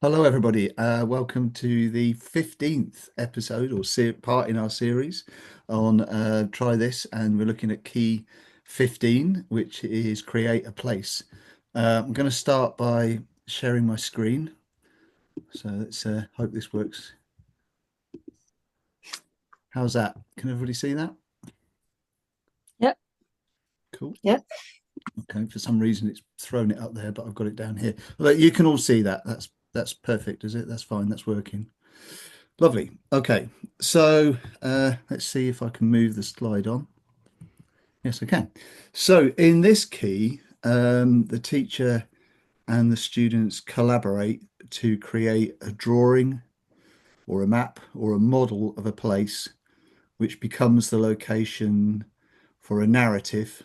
Hello, everybody. Welcome to the 15th episode or part in our series on Try This. And we're looking at key 15, which is create a place. I'm going to start by sharing my screen. So let's hope this works. How's that? Can everybody see that? Yep, Cool. yep. Okay. For some reason, it's thrown it up there, but I've got it down here. Look, you can all see that. That's perfect, is it? That's fine. That's working. Lovely. Okay, so let's see if I can move the slide on. Yes, I can. So in this key, the teacher and the students collaborate to create a drawing or a map or a model of a place which becomes the location for a narrative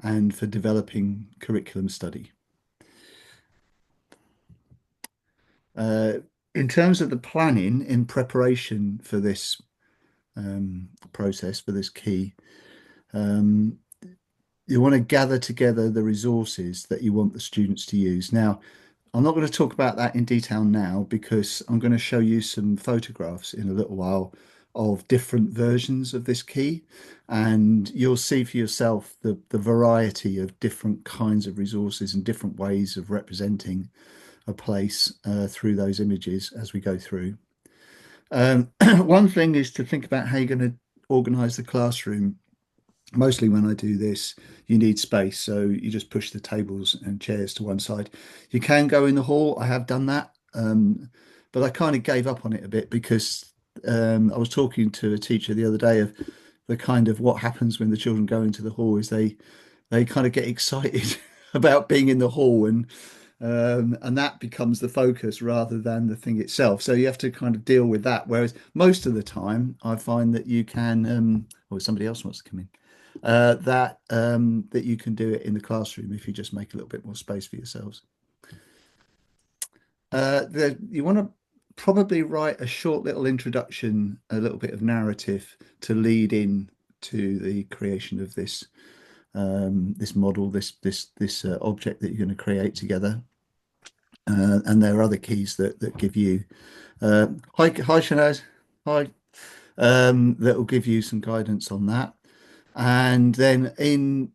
and for developing curriculum study. Uh, in terms of the planning in preparation for this process, for this key, um, you want to gather together the resources that you want the students to use. Now, I'm not going to talk about that in detail now because I'm going to show you some photographs in a little while of different versions of this key, and you'll see for yourself the variety of different kinds of resources and different ways of representing a place through those images as we go through. One thing is to think about how you're going to organize the classroom. Mostly when I do this, you need space, so you just push the tables and chairs to one side. You can go in the hall. I have done that, but I kind of gave up on it a bit because I was talking to a teacher the other day of the kind of what happens when the children go into the hall is they kind of get excited about being in the hall and that becomes the focus rather than the thing itself. So you have to kind of deal with that. Whereas most of the time, I find that you can, or somebody else wants to come in that you can do it in the classroom if you just make a little bit more space for yourselves. You want to probably write a short little introduction, a little bit of narrative to lead in to the creation of this model, this object that you're going to create together. And there are other keys that give you hi Shanaz, hi, that will give you some guidance on that. And then in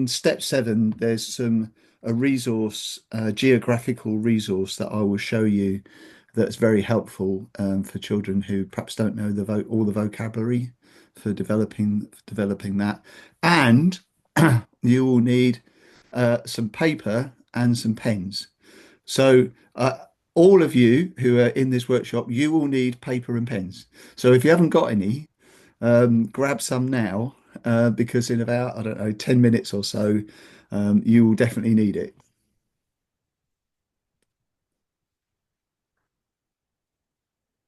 step 7, there's a resource, a geographical resource that I will show you that's very helpful for children who perhaps don't know all the vocabulary for developing that. And you will need some paper and some pens. So all of you who are in this workshop, you will need paper and pens. So if you haven't got any, grab some now because in about, I don't know, 10 minutes or so, you will definitely need it.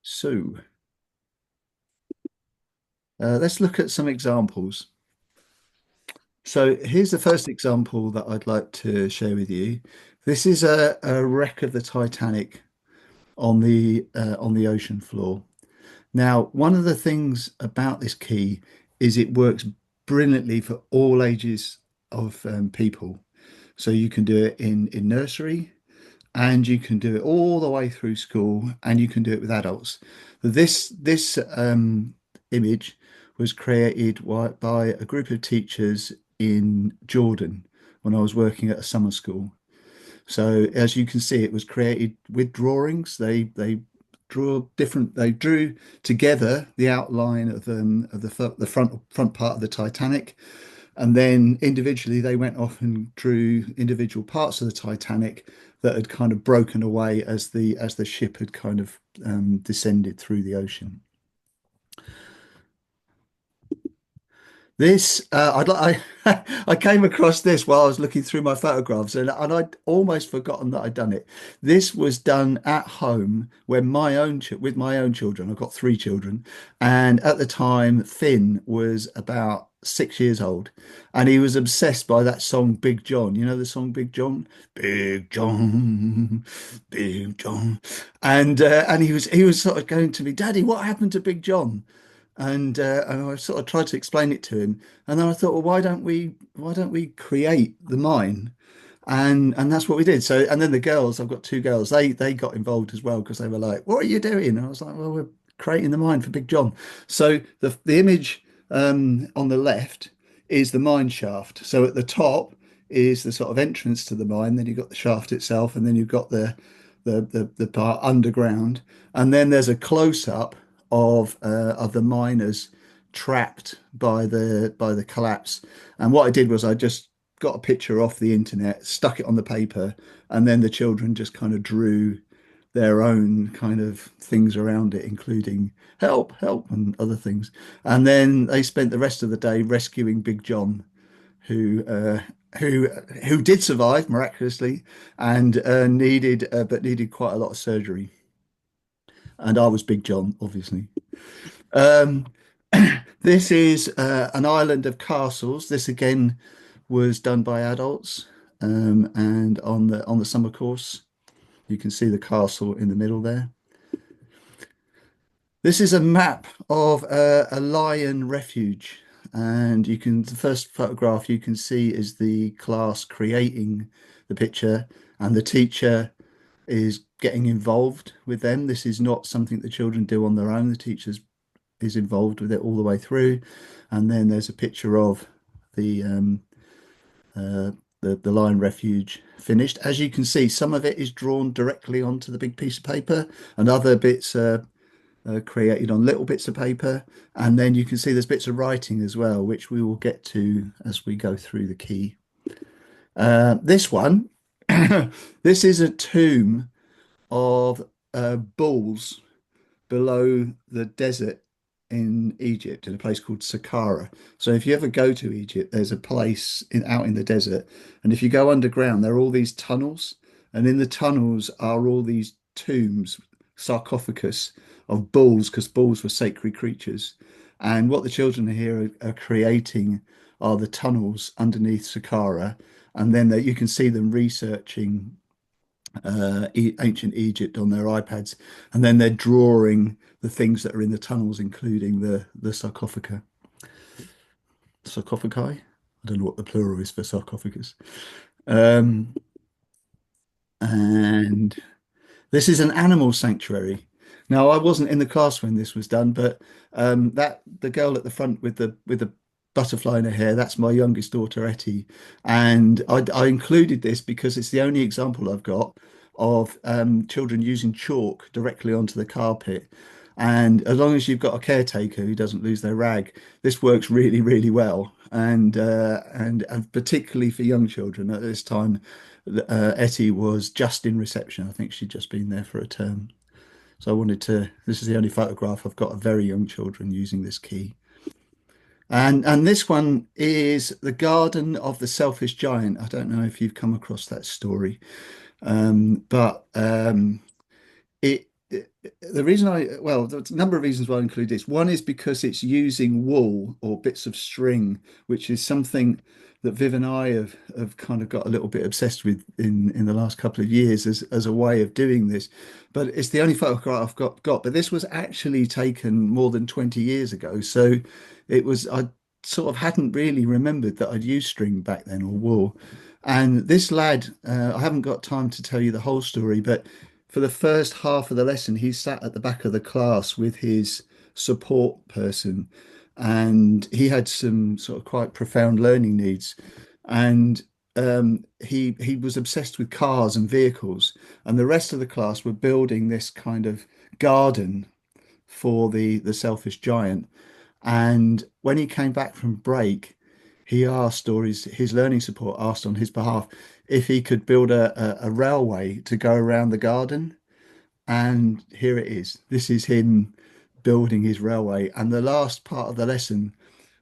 So let's look at some examples. So here's the first example that I'd like to share with you. This is a wreck of the Titanic on the ocean floor. Now, one of the things about this key is it works brilliantly for all ages of people. So you can do it in nursery, and you can do it all the way through school, and you can do it with adults. This image was created by a group of teachers in Jordan when I was working at a summer school. So as you can see, it was created with drawings. They drew together the outline of the front part of the Titanic, and then individually they went off and drew individual parts of the Titanic that had kind of broken away as the ship had kind of descended through the ocean. This I came across this while I was looking through my photographs, and I'd almost forgotten that I'd done it. This was done at home when with my own children. I've got 3 children, and at the time Finn was about 6 years old, and he was obsessed by that song Big John. You know the song Big John, Big John, Big John, and he was sort of going to me, Daddy, what happened to Big John? And I sort of tried to explain it to him, and then I thought, well, why don't we create the mine? And that's what we did. So and then the girls, I've got two girls, they got involved as well because they were like, "What are you doing?" And I was like, "Well, we're creating the mine for Big John." So the image on the left is the mine shaft. So at the top is the sort of entrance to the mine. Then you've got the shaft itself, and then you've got the part underground, and then there's a close up of the miners trapped by the collapse. And what I did was I just got a picture off the internet, stuck it on the paper, and then the children just kind of drew their own kind of things around it, including help, help, and other things. And then they spent the rest of the day rescuing Big John, who who did survive miraculously and needed quite a lot of surgery. And I was Big John, obviously. Um, this is an island of castles. This again was done by adults, and on the summer course, you can see the castle in the middle there. This is a map of a lion refuge, and you can the first photograph you can see is the class creating the picture, and the teacher is getting involved with them. This is not something the children do on their own. The teacher is involved with it all the way through, and then there's a picture of the uh, the lion refuge finished. As you can see, some of it is drawn directly onto the big piece of paper, and other bits are created on little bits of paper. And then you can see there's bits of writing as well, which we will get to as we go through the key. This one, this is a tomb of bulls below the desert in Egypt in a place called Saqqara. So if you ever go to Egypt, there's a place out in the desert, and if you go underground, there are all these tunnels, and in the tunnels are all these tombs, sarcophagus of bulls, because bulls were sacred creatures. And what the children here are creating are the tunnels underneath Saqqara, and then you can see them researching ancient Egypt on their iPads, and then they're drawing the things that are in the tunnels, including the sarcophagi. I don't know what the plural is for sarcophagus. Um, and this is an animal sanctuary. Now, I wasn't in the class when this was done, but that the girl at the front with the butterfly in her hair, that's my youngest daughter, Etty. And I included this because it's the only example I've got of children using chalk directly onto the carpet. And as long as you've got a caretaker who doesn't lose their rag, this works really, really well. And particularly for young children at this time, Etty was just in reception. I think she'd just been there for a term. So I wanted to, this is the only photograph I've got of very young children using this key. And this one is the Garden of the Selfish Giant. I don't know if you've come across that story, but the reason well, there's a number of reasons why I include this. One is because it's using wool or bits of string, which is something that Viv and I have kind of got a little bit obsessed with in the last couple of years as a way of doing this. But it's the only photograph I've got. But this was actually taken more than 20 years ago. So it was, I sort of hadn't really remembered that I'd used string back then or wool. And this lad, I haven't got time to tell you the whole story, but for the first half of the lesson, he sat at the back of the class with his support person, and he had some sort of quite profound learning needs. And he was obsessed with cars and vehicles, and the rest of the class were building this kind of garden for the selfish giant. And when he came back from break, he asked, or his learning support asked on his behalf, if he could build a railway to go around the garden. And here it is. This is him building his railway. And the last part of the lesson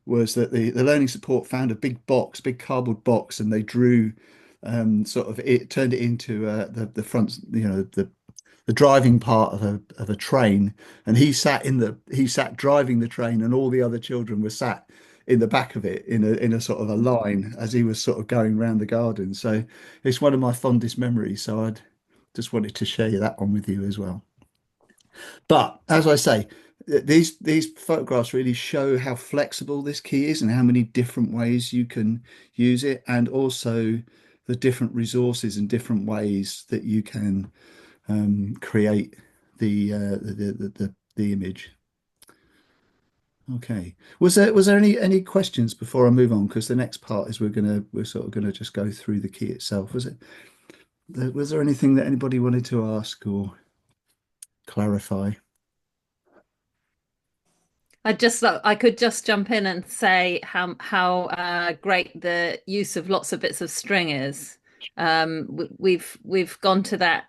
was that the learning support found a big box, big cardboard box, and they drew sort of it turned it into the front, the driving part of a train. And he sat driving the train, and all the other children were sat in the back of it in a sort of a line as he was sort of going around the garden. So it's one of my fondest memories. So I'd just wanted to share that one with you as well. But as I say, these photographs really show how flexible this key is and how many different ways you can use it, and also the different resources and different ways that you can create the image. Okay. Was there any questions before I move on? Because the next part is we're sort of gonna just go through the key itself. Was there anything that anybody wanted to ask or clarify? I could just jump in and say how great the use of lots of bits of string is. We've gone to that.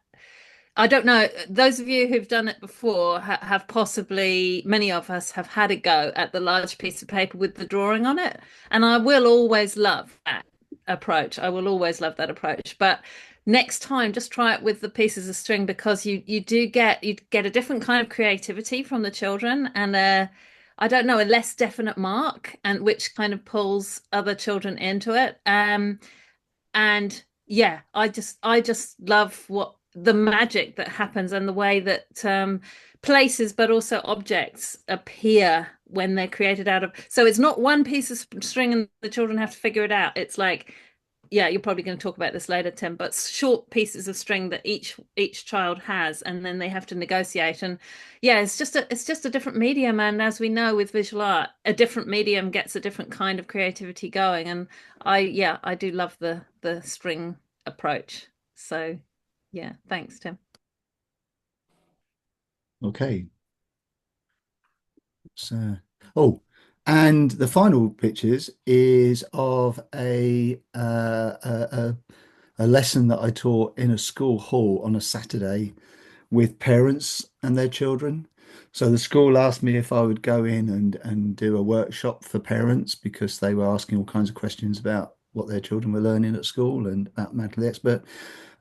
I don't know. Those of you who've done it before have possibly, many of us have had a go at the large piece of paper with the drawing on it. And I will always love that approach. I will always love that approach. But next time, just try it with the pieces of string because you get a different kind of creativity from the children and I don't know, a less definite mark and which kind of pulls other children into it. And yeah, I just love what the magic that happens and the way that places but also objects appear when they're created out of, so it's not one piece of string and the children have to figure it out. It's like, yeah, you're probably going to talk about this later, Tim, but short pieces of string that each child has, and then they have to negotiate. And yeah, it's just a different medium. And as we know with visual art, a different medium gets a different kind of creativity going. And I do love the string approach. So yeah, thanks, Tim. Okay. So, oh, and the final pictures is of a lesson that I taught in a school hall on a Saturday with parents and their children. So the school asked me if I would go in and do a workshop for parents because they were asking all kinds of questions about what their children were learning at school and about Maths Expert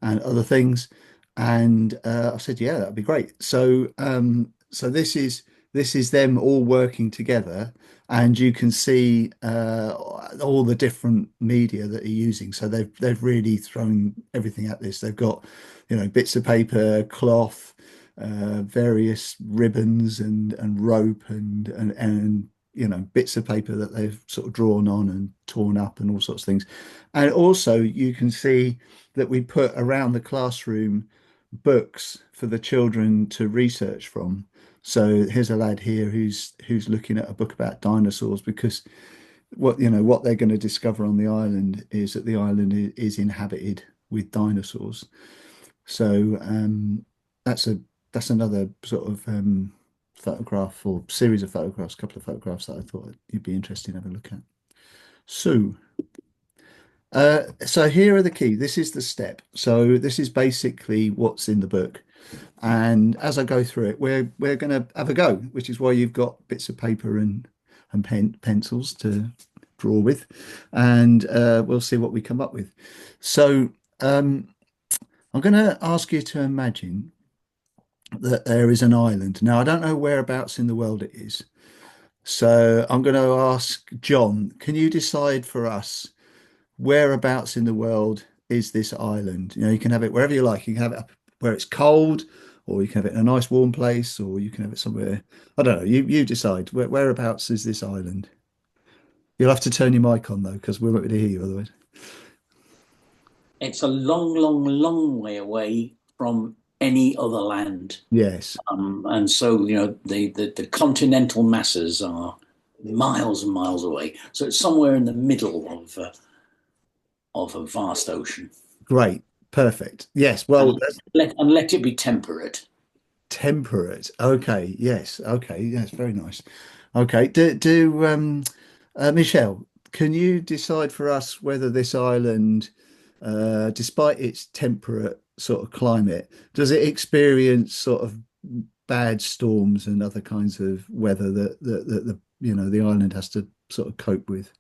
and other things. And I said, yeah, that'd be great. So this is them all working together, and you can see all the different media that are using. So they've really thrown everything at this. They've got, bits of paper, cloth, various ribbons and rope and bits of paper that they've sort of drawn on and torn up and all sorts of things. And also you can see that we put around the classroom books for the children to research from. So here's a lad here who's looking at a book about dinosaurs because what they're going to discover on the island is that the island is inhabited with dinosaurs. So that's a that's another sort of photograph or series of photographs, a couple of photographs that I thought you'd be interested in having a look at. So so here are the key. This is the step. So this is basically what's in the book. And as I go through it, we're going to have a go, which is why you've got bits of paper and pencils to draw with, and we'll see what we come up with. So I'm going to ask you to imagine that there is an island. Now, I don't know whereabouts in the world it is. So I'm going to ask John, can you decide for us whereabouts in the world is this island? You can have it wherever you like. You can have it up where it's cold, or you can have it in a nice warm place, or you can have it somewhere. I don't know. You decide. Whereabouts is this island? You'll have to turn your mic on though, because we won't be able to hear you otherwise. It's a long, long, long way away from any other land. Yes, And so, the continental masses are miles and miles away. So it's somewhere in the middle of a vast ocean. great, perfect. Yes, well, And that's let it be temperate. temperate. Okay, yes, okay, yes, very nice. Okay, Michelle, can you decide for us whether this island, despite its temperate sort of climate, does it experience sort of bad storms and other kinds of weather that the island has to sort of cope with?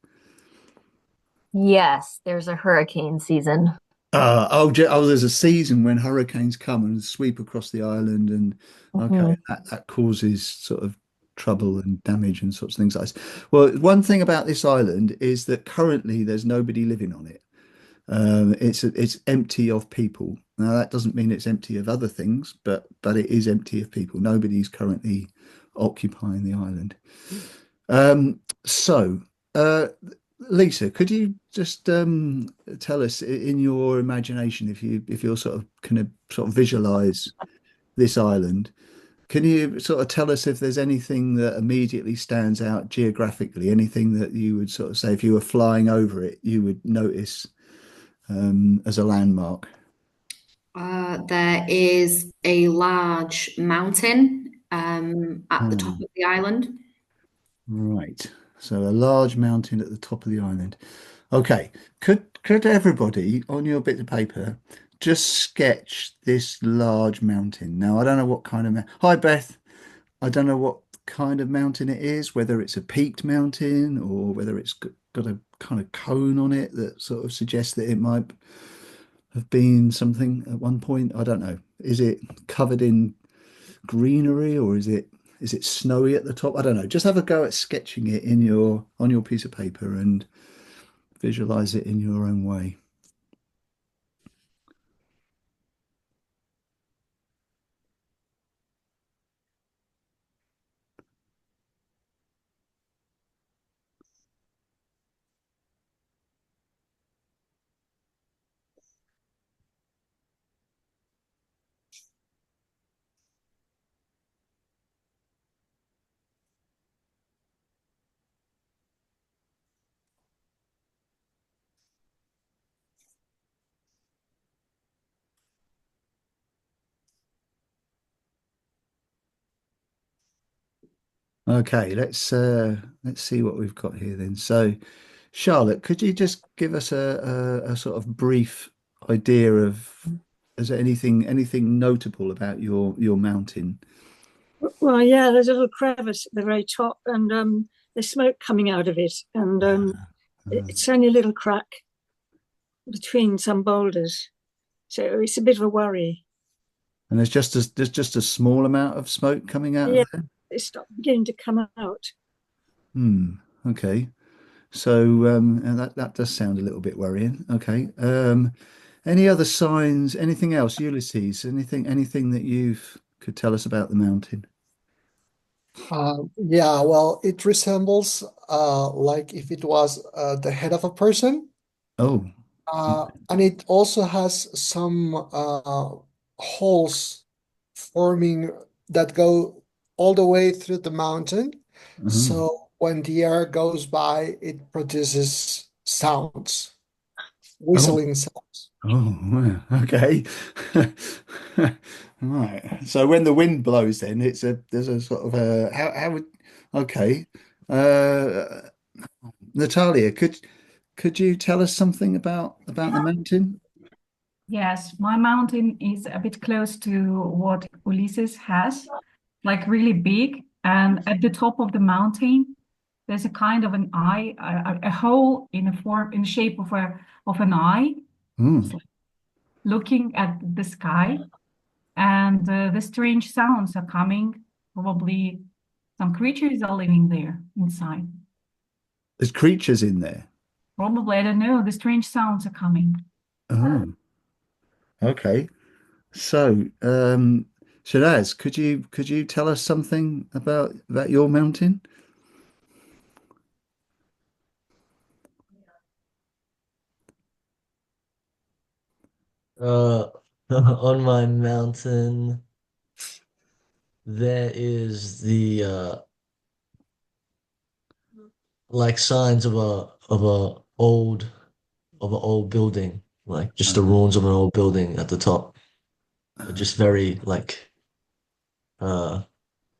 Yes, there's a hurricane season. There's a season when hurricanes come and sweep across the island, and okay, Mhm. that causes sort of trouble and damage and sorts of things like this. Well, one thing about this island is that currently there's nobody living on it. It's empty of people. Now that doesn't mean it's empty of other things, but it is empty of people. Nobody's currently occupying the island. So uh, Lisa, could you just tell us in your imagination, if you're sort of kind of sort of visualize this island, can you sort of tell us if there's anything that immediately stands out geographically, anything that you would sort of say if you were flying over it, you would notice as a landmark? There is a large mountain at the top Hmm, of the island. right. So a large mountain at the top of the island. Okay. Could everybody on your bit of paper just sketch this large mountain? Now, I don't know what kind of Hi, Beth. I don't know what kind of mountain it is, whether it's a peaked mountain or whether it's got a kind of cone on it that sort of suggests that it might have been something at one point. I don't know. Is it covered in greenery or is it snowy at the top? I don't know. Just have a go at sketching it in your on your piece of paper and visualize it in your own way. Okay, let's see what we've got here then. So, Charlotte, could you just give us a sort of brief idea of is there anything notable about your mountain? Well, yeah, there's a little crevice at the very top, and there's smoke coming out of it, and Uh, it's only a little crack between some boulders, so it's a bit of a worry. and there's just a small amount of smoke coming out Yeah, of there. it's beginning to come out. Hmm. Okay. So and that does sound a little bit worrying. Okay. Any other signs? Anything else, Ulysses? Anything that you could tell us about the mountain? Yeah, well, it resembles like if it was the head of a person. Oh, And it also has some holes forming that go all the way through the mountain. oh, So when the air goes by, it produces sounds, oh, whistling sounds. oh, wow, okay. Right. So when the wind blows, then there's a sort of a how would okay. Uh, Natalia, could you tell us something about the mountain? Yes, my mountain is a bit close to what Ulysses has, like really big. And at the top of the mountain, there's a kind of an eye, a hole in a form, in the shape of an eye, Hmm. it's like looking at the sky. And the strange sounds are coming. Probably some creatures are living there inside. There's creatures in there. Probably, I don't know. The strange sounds are coming. Oh, okay. So, Shiraz, could you tell us something about your mountain? Uh, on my mountain, there is the like signs of a old building, like just the Uh, ruins of an old building at the top. But just very like uh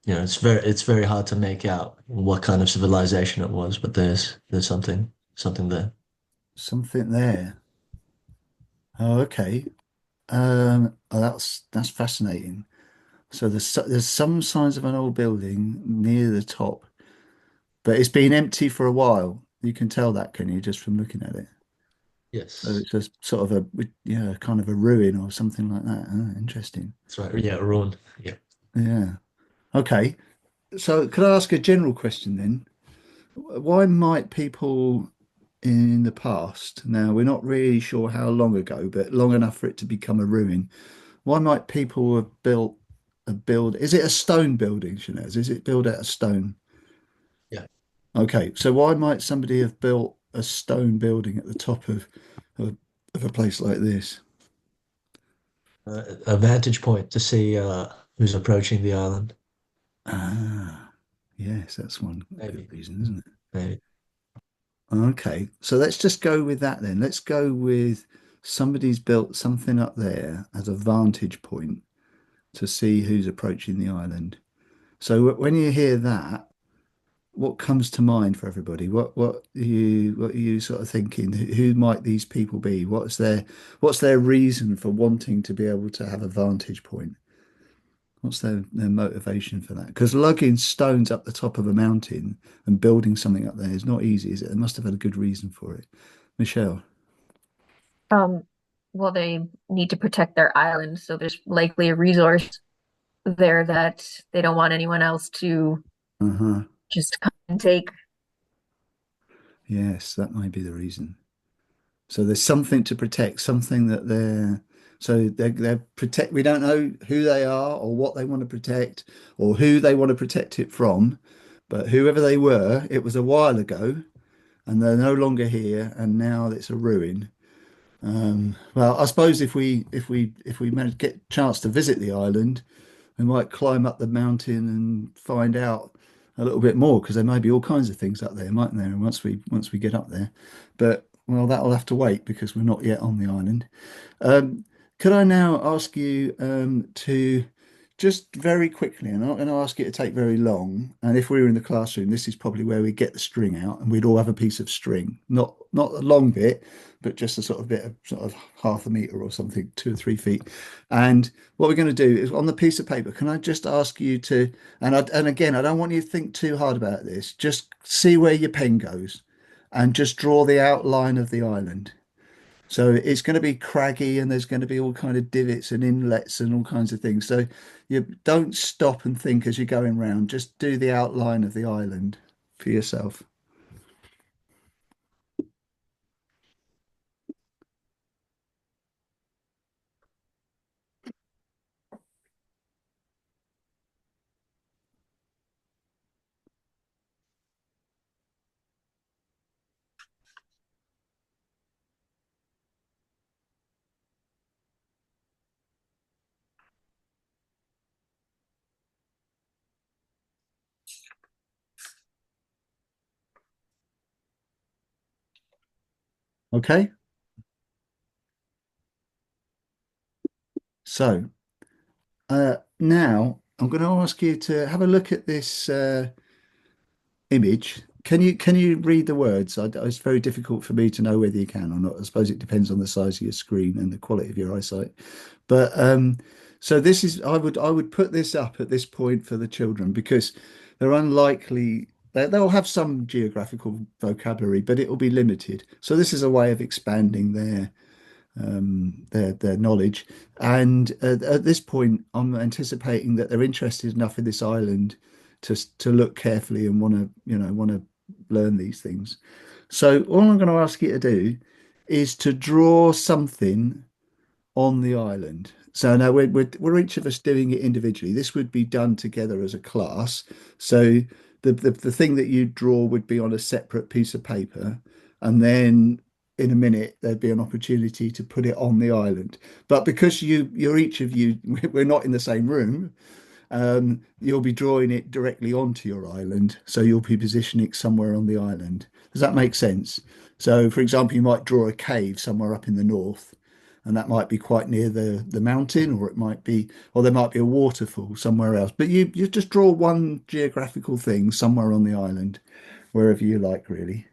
it's very hard to make out what kind of civilization it was, but there's something there. something there. Oh, okay. Oh, that's fascinating. So there's some signs of an old building near the top, but it's been empty for a while. You can tell that, can you, just from looking at it? So Yes, it's a sort of yeah, kind of a ruin or something like that. Oh, interesting. that's right. Yeah, ruined. Yeah. Yeah. Okay. So could I ask a general question then? Why might people in the past, now we're not really sure how long ago, but long enough for it to become a ruin, why might people have built a build? Is it a stone building, Shanaz? Is it built out of stone? Yeah. Okay, so why might somebody have built a stone building at the top of, of a place like this? A vantage point to see who's approaching the island. Ah, yes, that's one good Maybe, reason, isn't it? maybe. Okay, so let's just go with that then. Let's go with somebody's built something up there as a vantage point to see who's approaching the island. So when you hear that, what comes to mind for everybody? What are you sort of thinking? Who might these people be? What's their reason for wanting to be able to have a vantage point? What's their motivation for that? Because lugging stones up the top of a mountain and building something up there is not easy, is it? They must have had a good reason for it. Michelle. Um, well, they need to protect their island, so there's likely a resource there that they don't want anyone else to Uh-huh. just come and take. Yes, that might be the reason. So there's something to protect, something that they're protect. We don't know who they are or what they want to protect or who they want to protect it from, but whoever they were, it was a while ago, and they're no longer here, and now it's a ruin. Well, I suppose if we manage to get a chance to visit the island, we might climb up the mountain and find out a little bit more because there may be all kinds of things up there, mightn't there? Once we get up there, but well, that'll have to wait because we're not yet on the island. Um, could I now ask you to just very quickly, and I'm not going to ask you to take very long, and if we were in the classroom, this is probably where we get the string out and we'd all have a piece of string, not a long bit, but just a sort of bit of sort of half a meter or something, 2 or 3 feet. And what we're going to do is on the piece of paper, can I just ask you to, and again, I don't want you to think too hard about this, just see where your pen goes and just draw the outline of the island. So it's going to be craggy and there's going to be all kind of divots and inlets and all kinds of things. So you don't stop and think as you're going round. Just do the outline of the island for yourself. Okay. So now I'm going to ask you to have a look at this image. Can you read the words? It's very difficult for me to know whether you can or not. I suppose it depends on the size of your screen and the quality of your eyesight. But so this is I would put this up at this point for the children because they're unlikely they'll have some geographical vocabulary, but it will be limited. So this is a way of expanding their knowledge. And at this point, I'm anticipating that they're interested enough in this island to look carefully and want to learn these things. So all I'm going to ask you to do is to draw something on the island. So now we're each of us doing it individually. This would be done together as a class. So the thing that you draw would be on a separate piece of paper, and then in a minute there'd be an opportunity to put it on the island. But because you're each of you, we're not in the same room, you'll be drawing it directly onto your island. So you'll be positioning it somewhere on the island. Does that make sense? So, for example, you might draw a cave somewhere up in the north, and that might be quite near the mountain, or there might be a waterfall somewhere else. But you just draw one geographical thing somewhere on the island, wherever you like, really.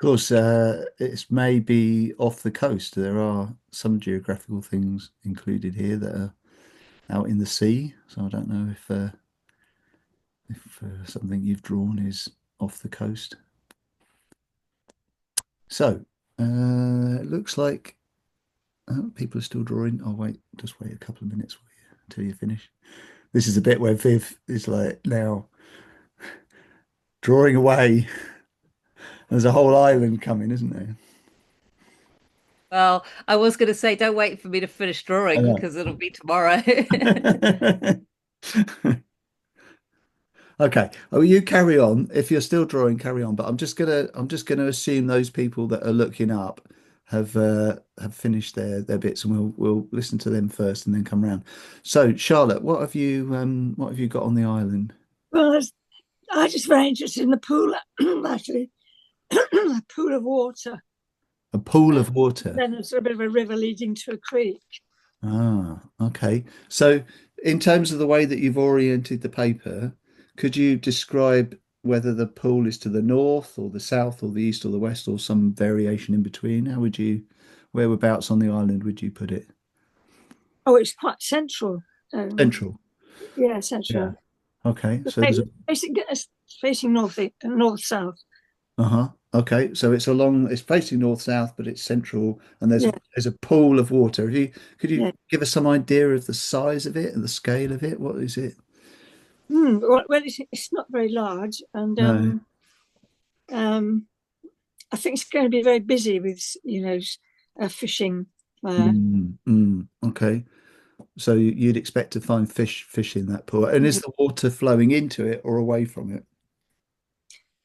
course, it's maybe off the coast. There are some geographical things included here that are out in the sea. So I don't know if something you've drawn is off the coast. So it looks like people are still drawing. I'll wait, just wait a couple of minutes for you until you finish. This is a bit where Viv is like now drawing away. There's a whole island coming, isn't there? Well, I was going to say, don't wait for me to finish I drawing know. because it'll be tomorrow. Okay. Oh, you carry on. If you're still drawing, carry on. But I'm just gonna assume those people that are looking up have finished their bits, and we'll listen to them first and then come round. So, Charlotte, what have you got on the island? Well, I just very interested in the pool, actually, a pool of water. A pool of water. Then there's a bit of a river leading to a creek. Ah, okay. So, in terms of the way that you've oriented the paper, could you describe whether the pool is to the north or the south or the east or the west or some variation in between? Whereabouts on the island would you put it? Oh, it's quite central. Central. Yeah, Yeah. central. Okay. So there's a Facing north south. uh-huh. Okay. So it's facing north south, but it's central, and there's Yeah, there's a pool of water. Could you yeah. give us some idea of the size of it and the scale of it? What is it? Well, it's not very large, and No. um, I think it's going to be very busy with fishing there. Okay. So you'd expect to find fish in that pool. And is the water flowing into it or away from it?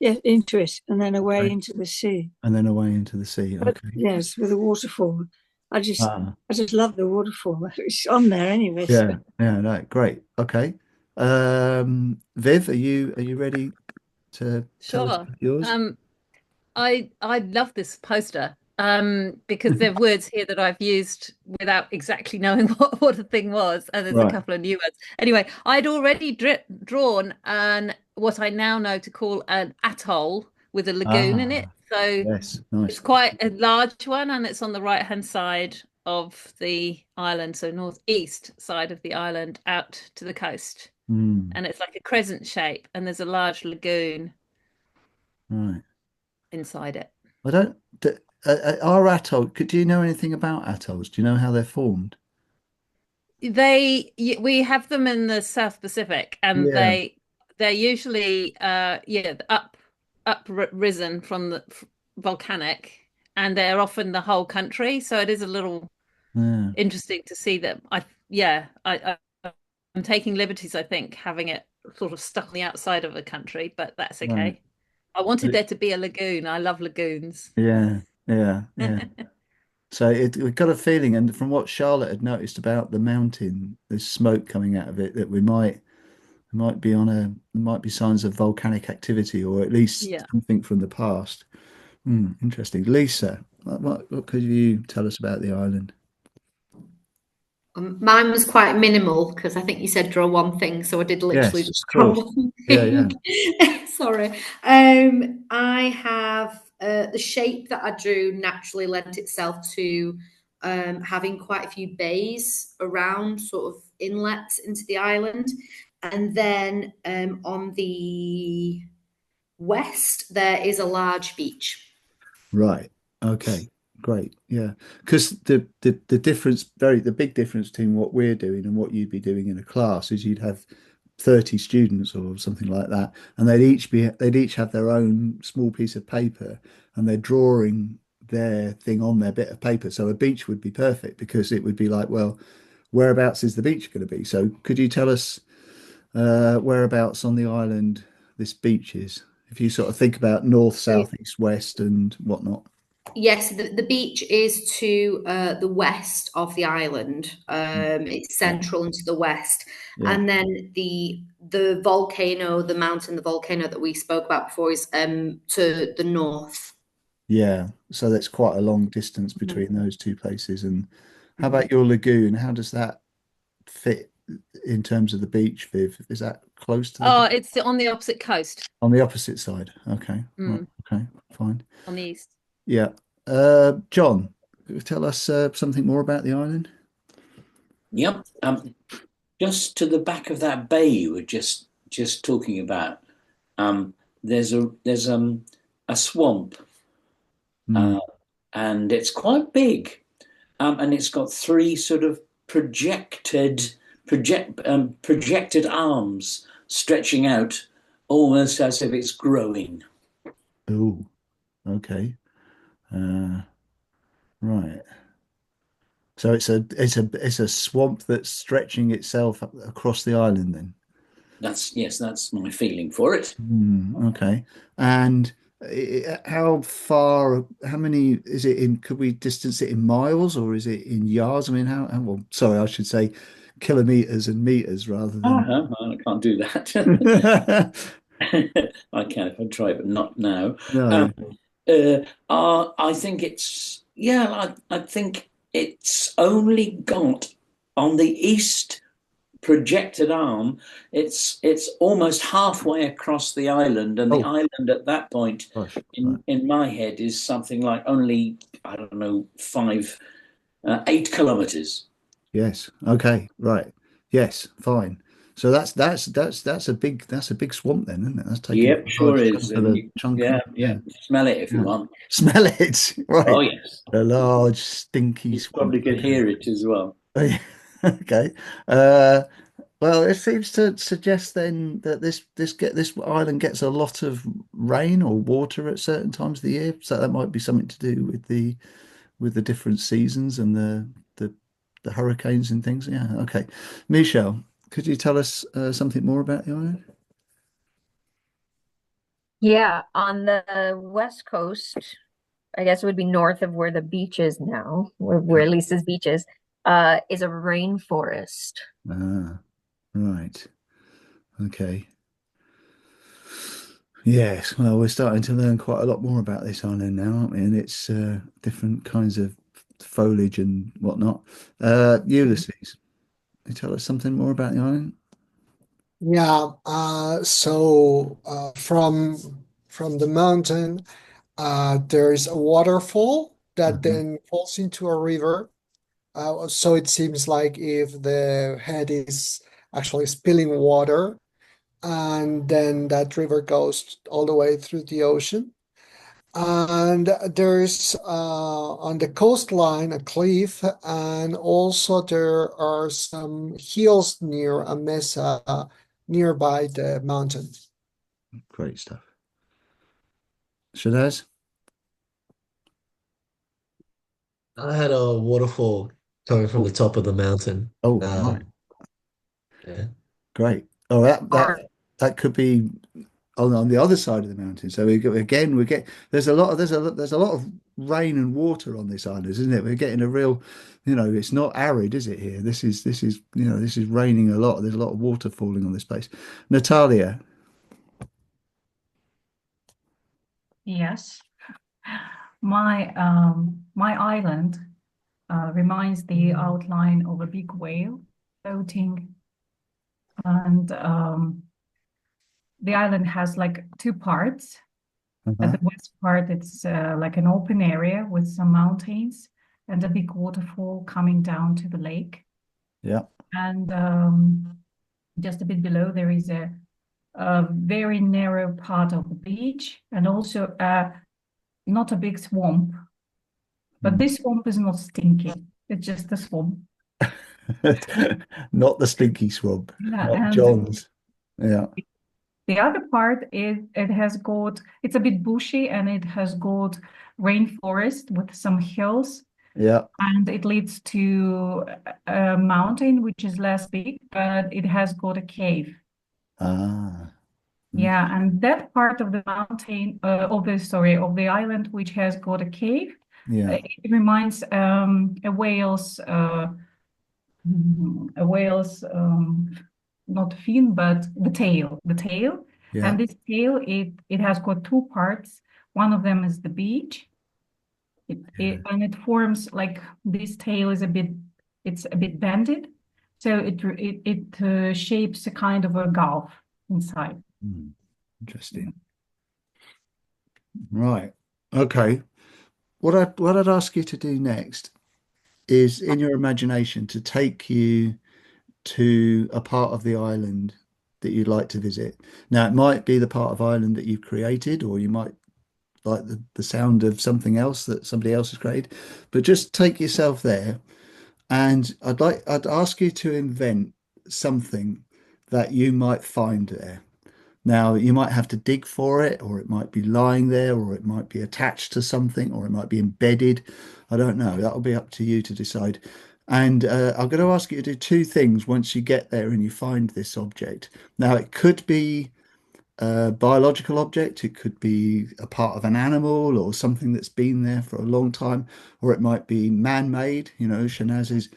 Yeah, into it, and then away Okay. into the sea. And then away into the sea. But Okay. yes, with a waterfall. I just Ah, I just love the waterfall. It's on there anyway. So. yeah. Yeah, no, great. Okay. Viv, are you ready to tell us Sure. about yours? I love this poster because there are words here that I've used without exactly knowing what the thing was, and there's a Right. couple of new words. Anyway, I'd already drawn an what I now know to call an atoll with a lagoon in it. Ah, So yes. it's Nice. quite a large one, and it's on the right-hand side of the island, so northeast side of the island out to the coast. Mm, And it's like a crescent shape, and there's a large lagoon right. inside it. I don't. Are atoll? Do you know anything about atolls? Do you know how they're formed? We have them in the South Pacific, and Yeah. they're usually risen from the volcanic, and they're often the whole country. So it is a little Yeah. interesting to see that. I'm taking liberties, I think, having it sort of stuck on the outside of a country, but that's Right. okay. I But wanted there to be a lagoon. I love lagoons. yeah. Yeah. Yeah. So we got a feeling, and from what Charlotte had noticed about the mountain, there's smoke coming out of it that we might be signs of volcanic activity, or at least Yeah. something from the past. Interesting. Lisa, what could you tell us about the island? Mine was quite minimal because I think you said draw one thing, so I did literally Yes, just of draw course. one Yeah, yeah. thing. Sorry. I have the shape that I drew naturally lent itself to having quite a few bays around, sort of inlets into the island. And then on the west, there is a large beach. Right. Okay. Great. Yeah. Because the big difference between what we're doing and what you'd be doing in a class is you'd have 30 students or something like that, and they'd each have their own small piece of paper, and they're drawing their thing on their bit of paper. So a beach would be perfect because it would be like, well, whereabouts is the beach going to be? So could you tell us whereabouts on the island this beach is? If you sort of think about north, south, east, west, and whatnot. Yes, the beach is to the west of the island. It's Yeah. central and to the west, Yeah. and then the volcano, the mountain, the volcano that we spoke about before is to the north. Yeah. So that's quite a long distance between those two places. And how about your lagoon? How does that fit in terms of the beach, Viv? Is that close to Oh, the it's on the opposite coast, on the opposite side? Okay, right, okay, fine. on the east. Yeah. John, tell us something more about the island. Yep. Just to the back of that bay you were just talking about, um, there's a swamp, Hmm. uh, and it's quite big, and it's got three sort of projected arms stretching out, almost as if it's growing. Oh, okay. Uh, right. So it's a swamp that's stretching itself across the island then. That's my feeling for it. Okay. And how far, how many is it in? Could we distance it in miles or is it in yards? I mean, well, sorry, I should say kilometers and meters rather than. I can't do that. I can if I try, but not now. Um, No. I think it's yeah. I think it's only got on the east projected arm. It's almost halfway across the island, and the Oh, island at that point, gosh. Right. in my head, is something like only I don't know 8 kilometers. Yes. Okay. Right. Yes. Fine. So that's a big swamp then, isn't it? That's taking Yep, a large sure is. chunk of And the chunk of yeah, yeah, yeah. smell it if you Yeah. want. Smell it. Oh Right. yes, A large stinky you swamp. probably could Okay. hear it as well. Okay. Uh, well, it seems to suggest then that this island gets a lot of rain or water at certain times of the year. So that might be something to do with the different seasons and the the hurricanes and things. Yeah. Okay. Michelle, could you tell us something more about the island? Yeah, on the west coast, I guess it would be north of where the beach is now, where Lisa's beach is a rainforest. Ah, right. Okay. Yes, well, we're starting to learn quite a lot more about this island now, aren't we? And it's different kinds of foliage and whatnot. Ulysses, can you tell us something more about the island? Yeah, from the mountain, there's a waterfall that Uh-huh. then falls into a river. So it seems like if the head is actually spilling water, and then that river goes all the way through the ocean. And there's on the coastline a cliff, and also there are some hills near a mesa nearby the mountain. Great stuff. Shanaz? I had a waterfall coming from Oh, the top of the mountain. oh, right. Yeah. Great. Oh, that Or that that could be on the other side of the mountain. So we get there's a lot of rain and water on this island, isn't it? We're getting a real, it's not arid, is it here? This is this is raining a lot. There's a lot of water falling on this place. Natalia. Yes. My island reminds the outline of a big whale floating, and the island has like two parts. At Uh-huh. the west part, it's like an open area with some mountains and a big waterfall coming down to the lake. Yeah. And just a bit below, there is a very narrow part of the beach and also not a big swamp. But Mm. this swamp is not stinky. It's just a swamp. Not the stinky swamp, Yeah, not and John's. Yeah. the other part is it's a bit bushy and it has got rainforest with some hills, Yeah. and it leads to a mountain which is less big, but it has got a cave. Ah. Yeah, Okay. and that part of the mountain, of the island which has got a cave, Yeah. it reminds a whale's not fin, but the tail. Yeah. And this tail, it has got two parts. One of them is the beach. And it forms like this tail is it's a bit bended, so it shapes a kind of a gulf. inside. Interesting. Right. Okay. What I'd ask you to do next is in your imagination to take you to a part of the island that you'd like to visit. Now, it might be the part of Ireland that you've created, or you might like the sound of something else that somebody else has created, but just take yourself there. And I'd ask you to invent something that you might find there. Now, you might have to dig for it, or it might be lying there, or it might be attached to something, or it might be embedded. I don't know. That'll be up to you to decide. And I'm going to ask you to do two things once you get there and you find this object. Now, it could be a biological object, it could be a part of an animal or something that's been there for a long time, or it might be man-made, Shanaz's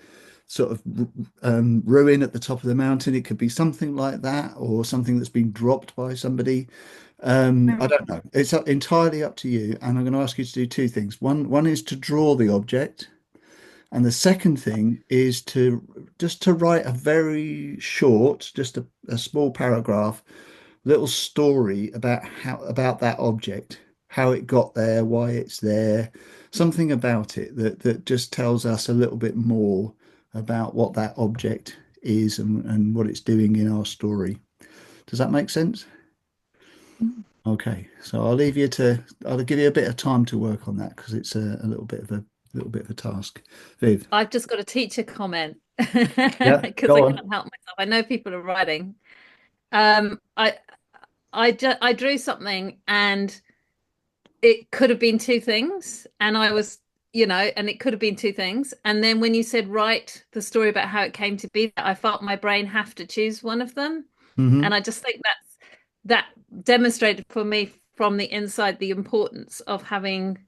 sort of ruin at the top of the mountain. It could be something like that, or something that's been dropped by somebody. I don't know. It's entirely up to you. And I'm going to ask you to do two things. One is to draw the object, and the second thing is to write a very short, just a small paragraph, little story about that object, how it got there, why it's there, something about it that just tells us a little bit more about what that object is and what it's doing in our story. Does that make sense? Okay, so I'll give you a bit of time to work on that because it's a little bit of a task. Viv. I've just got a teacher comment Yeah, because I go on. can't help myself. I know people are writing. Um, I I drew something and it could have been two things, and I was, and it could have been two things. And then when you said write the story about how it came to be, I felt my brain have to choose one of them. Hmm. And I just think that demonstrated for me from the inside the importance of having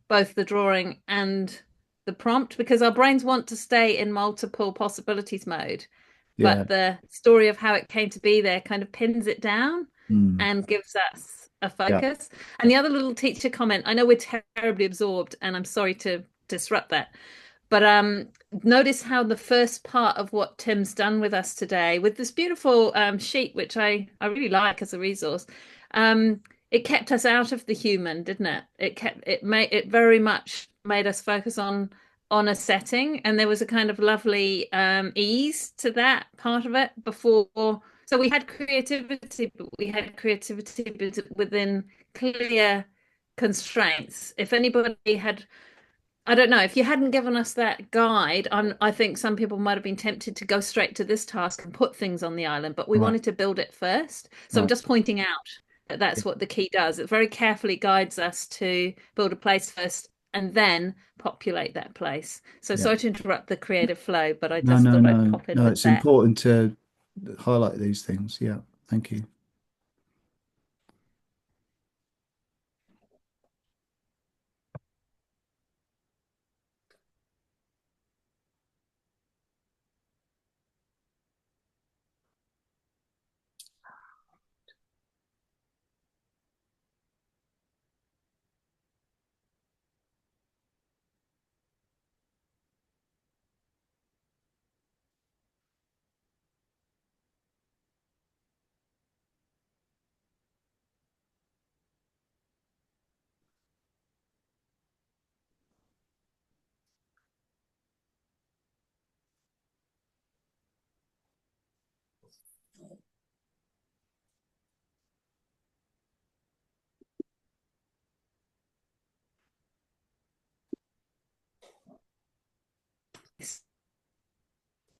both the drawing and the prompt, because our brains want to stay in multiple possibilities mode, Yeah. but the story of how it came to be there kind of pins it down Mm. and gives us a Yeah. focus. And the other little teacher comment, I know we're terribly absorbed, and I'm sorry to disrupt that, but notice how the first part of what Tim's done with us today, with this beautiful sheet, which I really like as a resource, um, it kept us out of the human, didn't it? It very much made us focus on a setting, and there was a kind of lovely ease to that part of it before. So we had creativity, but we had creativity within clear constraints. If anybody had, I don't know, if you hadn't given us that guide, I think some people might have been tempted to go straight to this task and put things on the island, but we Right. wanted to build it first. So I'm Right. just pointing out that that's what the key does. It very carefully guides us to build a place first and then populate that place. So Yeah. sorry to interrupt the creative flow, but I No, just no, thought I'd no, pop in no. with It's that. important to highlight these things. Yeah. Thank you.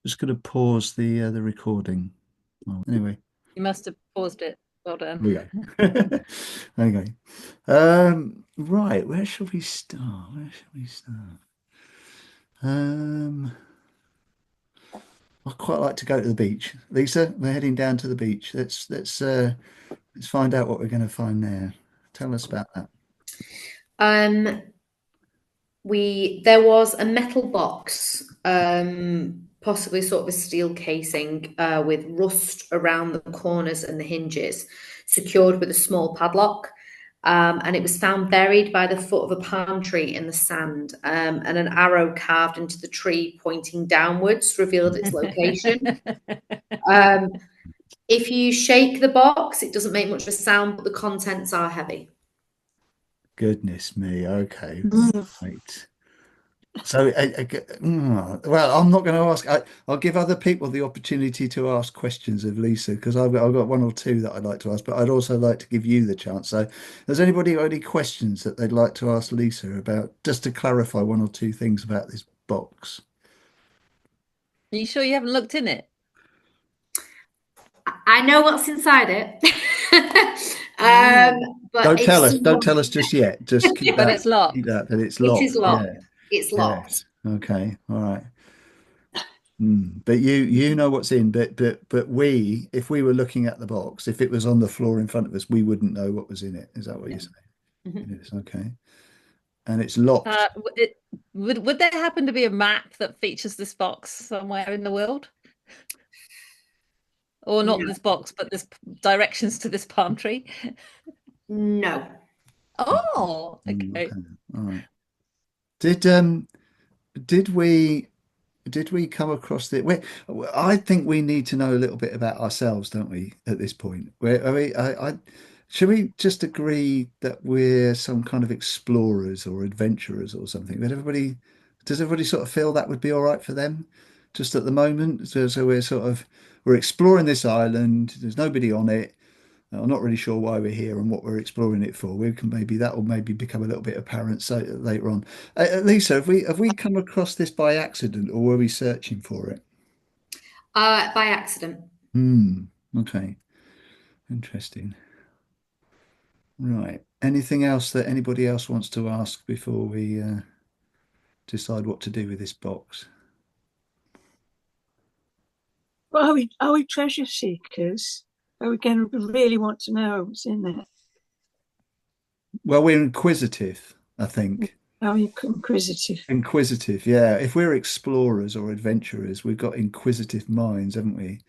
Just going to pause the recording. Oh, anyway, You must have paused it. Well done. here we go. Okay. Right. Where shall we start? Where shall we start? Um, I'd quite like to go to the beach. Lisa, we're heading down to the beach. Let's find out what we're going to find there. Tell us about that. Um, there was a metal box, possibly sort of a steel casing, with rust around the corners and the hinges, secured with a small padlock. And it was found buried by the foot of a palm tree in the sand, and an arrow carved into the tree pointing downwards revealed its location. Um, If you shake the box, it doesn't make much of a sound, but the contents are heavy. Goodness me. Okay. Mm. Right. So, well, I'm not going to ask. I'll give other people the opportunity to ask questions of Lisa because I've got one or two that I'd like to ask, but I'd also like to give you the chance. So, has anybody got any questions that they'd like to ask Lisa about, just to clarify one or two things about this box? Are you sure you haven't looked in it? I know what's inside it. But Don't if tell us. Don't someone, tell us just yet. Just keep But that. it's locked. Keep that. That it's it is locked. locked. Yeah. It's locked. Yes. Okay. All right. But you know what's in. But we, if we were looking at the box, if it was on the floor in front of us, we wouldn't know what was in it. Is that what you're saying? Mhm. It is. Okay. And it's locked. Would there happen to be a map that features this box somewhere in the world? Or not No. this box, but this directions to this palm tree? No. Oh, okay. Okay. All right. Did um did we come across the I think we need to know a little bit about ourselves, don't we, at this point? Where should we just agree that we're some kind of explorers or adventurers or something? Does everybody sort of feel that would be all right for them just at the moment? So we're exploring this island, there's nobody on it. I'm not really sure why we're here and what we're exploring it for. We can maybe that will maybe become a little bit apparent so later on. Lisa, have we come across this by accident or were we searching for it? By accident. Okay. Interesting. Right. Anything else that anybody else wants to ask before we decide what to do with this box? Well, are we treasure seekers? Are we going to really want to know what's in there? Well, we're inquisitive, I think. Are we inquisitive? Inquisitive, yeah. If we're explorers or adventurers, we've got inquisitive minds, haven't we?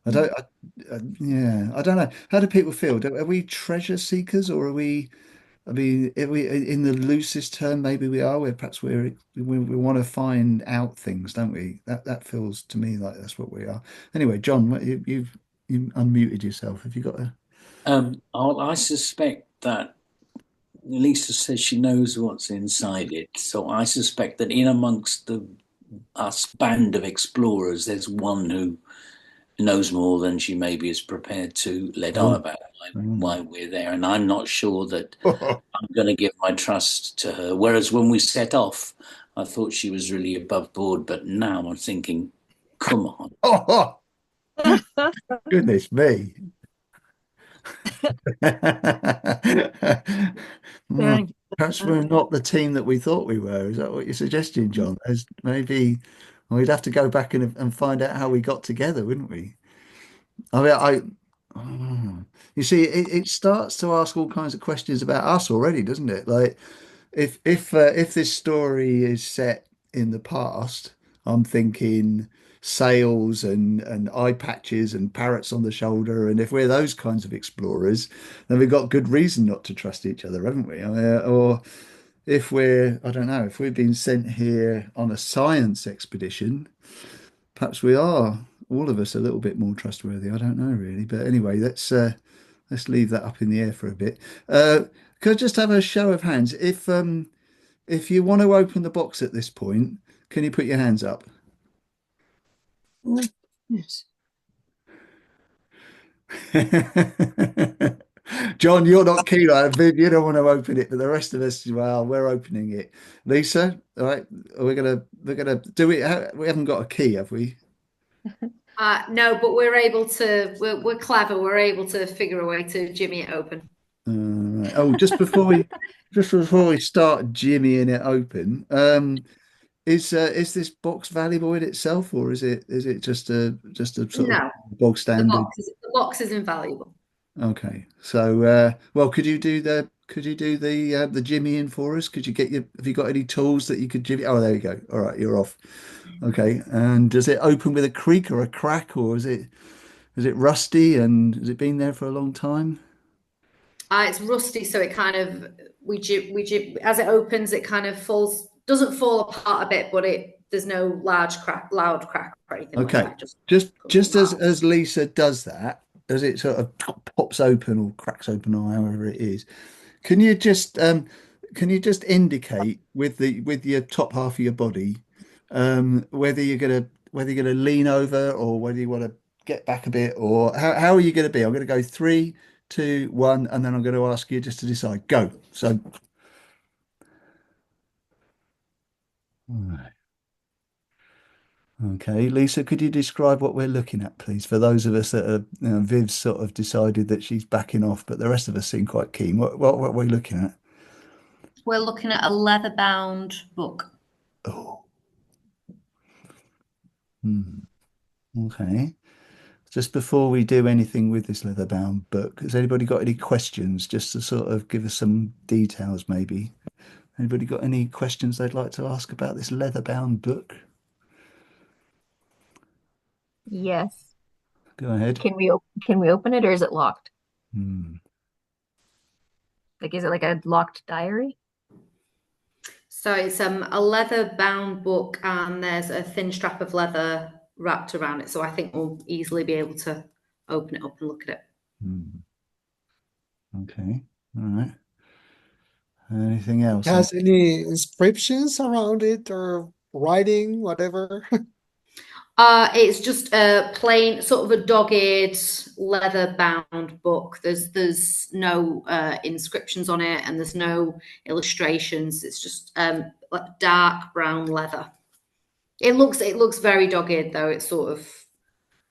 Yeah, I don't know. How do people feel? Are we treasure seekers or are we? I mean, are we in the loosest term, maybe we are. Where perhaps we want to find out things, don't we? That feels to me like that's what we are. Anyway, John, you unmuted yourself. Have you got a? I suspect that Lisa says she knows what's inside it, so I suspect that in amongst the us band of explorers, there's one who knows more than she maybe is prepared to let on Oh, about oh. why we're there, and I'm not sure that I'm going to give my trust to her. Whereas when we set off, I thought she was really above board, but now I'm thinking, come on. Oh, goodness me. Hmm, Thank perhaps we're not the team that we thought we were. Is that what you're suggesting, John? As maybe we'd have to go back and find out how we got together, wouldn't we? I mean, oh. You see, it starts to ask all kinds of questions about us already, doesn't it? Like, if this story is set in the past, I'm thinking sails and eye patches and parrots on the shoulder, and if we're those kinds of explorers, then we've got good reason not to trust each other, haven't we? I mean, or if I don't know, if we've been sent here on a science expedition, perhaps we are all of us a little bit more trustworthy. I don't know really, but anyway, let's leave that up in the air for a bit. Could I just have a show of hands? If you want to open the box at this point, can you put your hands up? you. Yes. John, you're not keen on it. You don't want to open it, but the rest of us, well, we're opening it. Lisa, all right, we're gonna do it. We haven't got a key, have we? No, but we're able to. We're clever. We're able to figure a way to jimmy it open. Right. Oh, just before we start jimmying it open, is this box valuable in itself, or is it just a sort of No, bog standard? the box is invaluable. Okay. So, well, could you do the jimmying for us? Have you got any tools that you could jimmy? Oh, there you go. All right, you're off. Okay. And does it open with a creak or a crack, or is it rusty and has it been there for a long time? It's rusty, so it kind of as it opens, it kind of doesn't fall apart a bit, but there's no loud crack or anything like Okay. that. Just Just comes just as apart. as Lisa does that, as it sort of pops open or cracks open or however it is, can you just indicate with the with your top half of your body whether you're gonna lean over or whether you want to get back a bit, or how are you going to be? I'm going to go three, two, one, and then I'm going to ask you just to decide. Go. So, right. Okay, Lisa, could you describe what we're looking at, please, for those of us that are, Viv's sort of decided that she's backing off, but the rest of us seem quite keen. What are we looking at? We're looking at a leather-bound book. Oh, hmm. Okay. Just before we do anything with this leather-bound book, has anybody got any questions just to sort of give us some details, maybe? Anybody got any questions they'd like to ask about this leather-bound book? Yes. Go ahead. Can we open it or is it locked? Hmm. Like, is it like a locked diary? So it's a leather bound book and there's a thin strap of leather wrapped around it. So I think we'll easily be able to open it up and look at it. Hmm. Okay. All right. Anything else? Has any inscriptions around it or writing, whatever? It's just a plain, sort of a dogged leather bound book. There's no inscriptions on it and there's no illustrations. It's just like dark brown leather. It looks very dogged though. It's sort of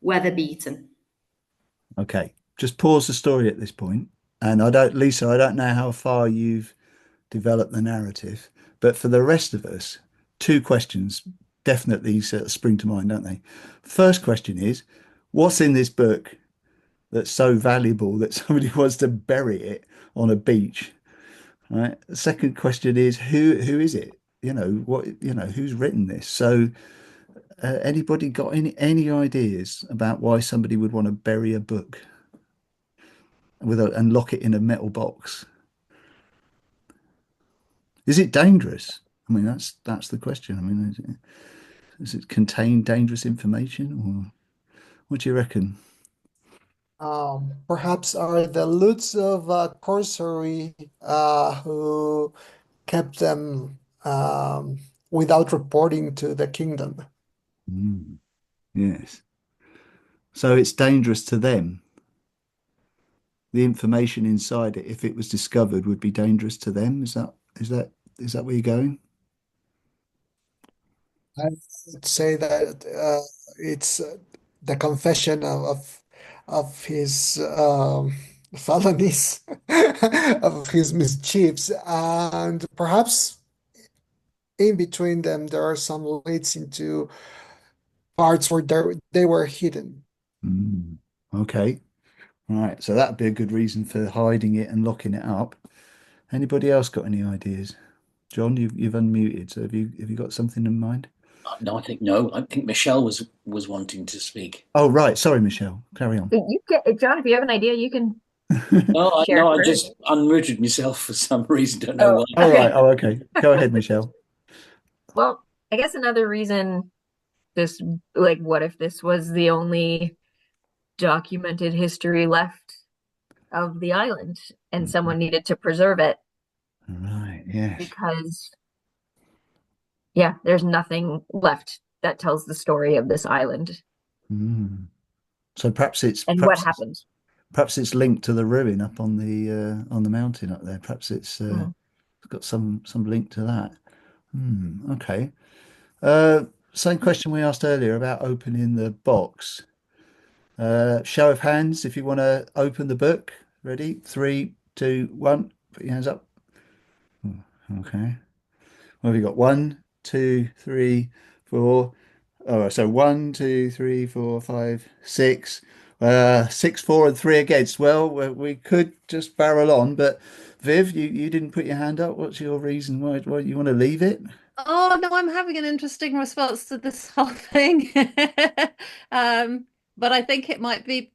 weather beaten. Okay. Just pause the story at this point. And Lisa, I don't know how far you've developed the narrative, but for the rest of us, two questions definitely sort of spring to mind, don't they? First question is, what's in this book that's so valuable that somebody wants to bury it on a beach? Right. The second question is, who is it? Who's written this? So, anybody got any ideas about why somebody would want to bury a book and lock it in a metal box? Is it dangerous? I mean, that's the question. I mean, does it contain dangerous information, or what do you reckon? Perhaps are the loots of Corsory who kept them without reporting to the kingdom. Mm, yes. So it's dangerous to them. The information inside it, if it was discovered, would be dangerous to them. Is that where you're going? I would say that it's the confession of his felonies, of his mischiefs, and perhaps in between them there are some leads into parts where they were hidden. Mm, okay. All right. So that'd be a good reason for hiding it and locking it up. Anybody else got any ideas? John, you've unmuted. So have you got something in mind? No, I think no. I think Michelle was wanting to speak. Oh, right. Sorry, Michelle. Carry on. You can, John, if you have an idea, you can No, share no, I first. just unmuted myself for some reason. Don't know Oh, why. All right. okay. Oh, okay. Go ahead, Michelle. Well, I guess another reason this, like, what if this was the only documented history left of the island and Mhm. someone needed to preserve it Right. Yes. because, yeah, there's nothing left that tells the story of this island Mm. So perhaps it's and what perhaps it's happened. perhaps it's linked to the ruin up on the mountain up there. Perhaps Mm. it's got some link to that. Okay. Uh, Same question we asked earlier about opening the box. Show of hands if you want to open the book. Ready? Three, two, one. Put your hands up. Okay. What have you got? One, two, three, four. Oh, so one, two, three, four, five, six. Six, four, and three against. Well, we could just barrel on, but Viv, you didn't put your hand up. What's your reason why you want to leave it? Oh no, I'm having an interesting response to this whole thing. Um, but I think it might be